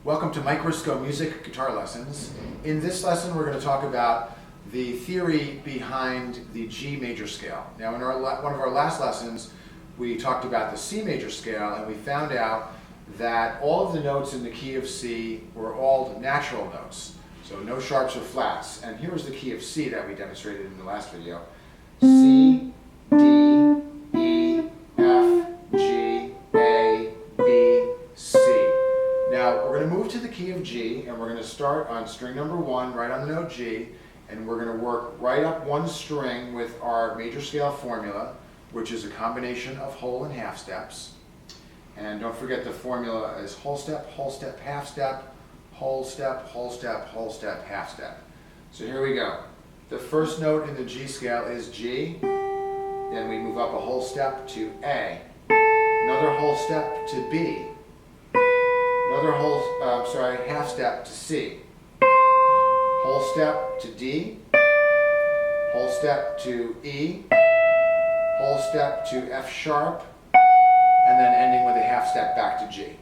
Welcome to Mike Risko Music Guitar Lessons. In this lesson we're going to talk about the theory behind the G major scale. Now in one of our last lessons we talked about the C major scale, and we found out that all of the notes in the key of C were all natural notes. So no sharps or flats. And here was the key of C that we demonstrated in the last video. C, D, E, F, G, A, B, C. Now we're going to move to the key of G, and we're going to start on string number 1 right on the note G, and we're going to work right up one string with our major scale formula, which is a combination of whole and half steps. And don't forget the formula is whole step, half step, whole step, whole step, whole step, half step. So here we go. The first note in the G scale is G. Then we move up a whole step to A. Another whole step to B. Another half step to C. Whole step to D. Whole step to E. Whole step to F sharp. And then ending with a half step back to G.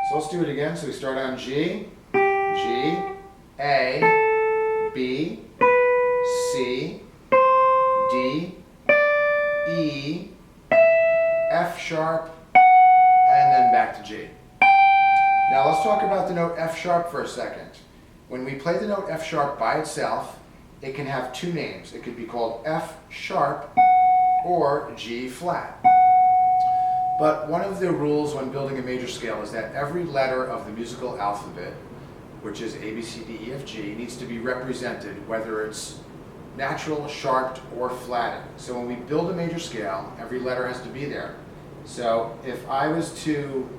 So let's do it again. So we start on G, G, A, B, C, D, E, F sharp, and then back to G. Now let's talk about the note F sharp for a second. When we play the note F sharp by itself, it can have two names. It could be called F sharp or G flat. But one of the rules when building a major scale is that every letter of the musical alphabet, which is A, B, C, D, E, F, G, needs to be represented, whether it's natural, sharped, or flatted. So when we build a major scale, every letter has to be there. So if I was to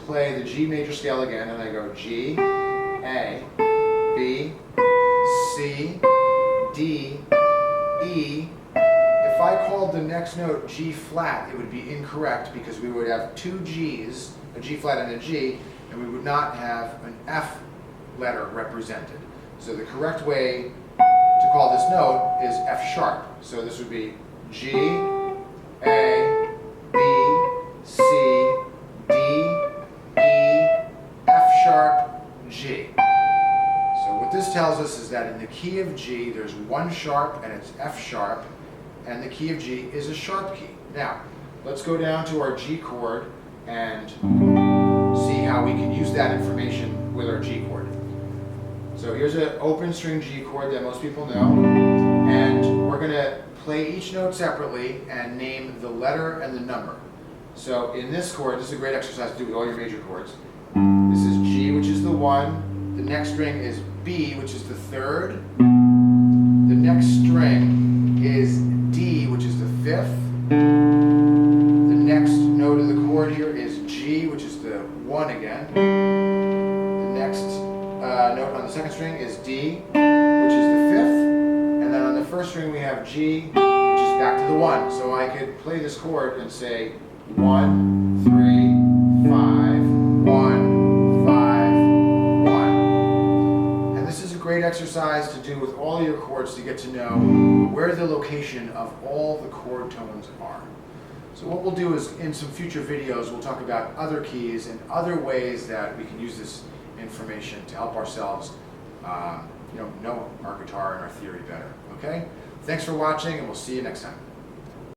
play the G major scale again, and I go G, A, B, C, D, E, if I called the next note G flat, it would be incorrect because we would have two G's, a G flat and a G, and we would not have an F letter represented. So the correct way to call this note is F sharp. So this would be G, A, B, C, D, E, F sharp, G. So what this tells us is that in the key of G, there's one sharp and it's F sharp, and the key of G is a sharp key. Now, let's go down to our G chord and see how we can use that information with our G chord. So here's an open string G chord that most people know, and we're going to play each note separately and name the letter and the number. So in this chord, this is a great exercise to do with all your major chords. This is G, which is the 1. The next string is B, which is the 3rd. The next string is D, which is the 5th. The next note of the chord here is G, which is the 1 again. The next note on the second string is D, which is the 5th. And then on the first string we have G, which is back to the 1. So I could play this chord and say 1, 3, 5, 1, 5, 1. And this is a great exercise to do with all your chords to get to know where the location of all the chord tones are. So what we'll do is in some future videos we'll talk about other keys and other ways that we can use this information to help ourselves know our guitar and our theory better. Okay? Thanks for watching, and we'll see you next time.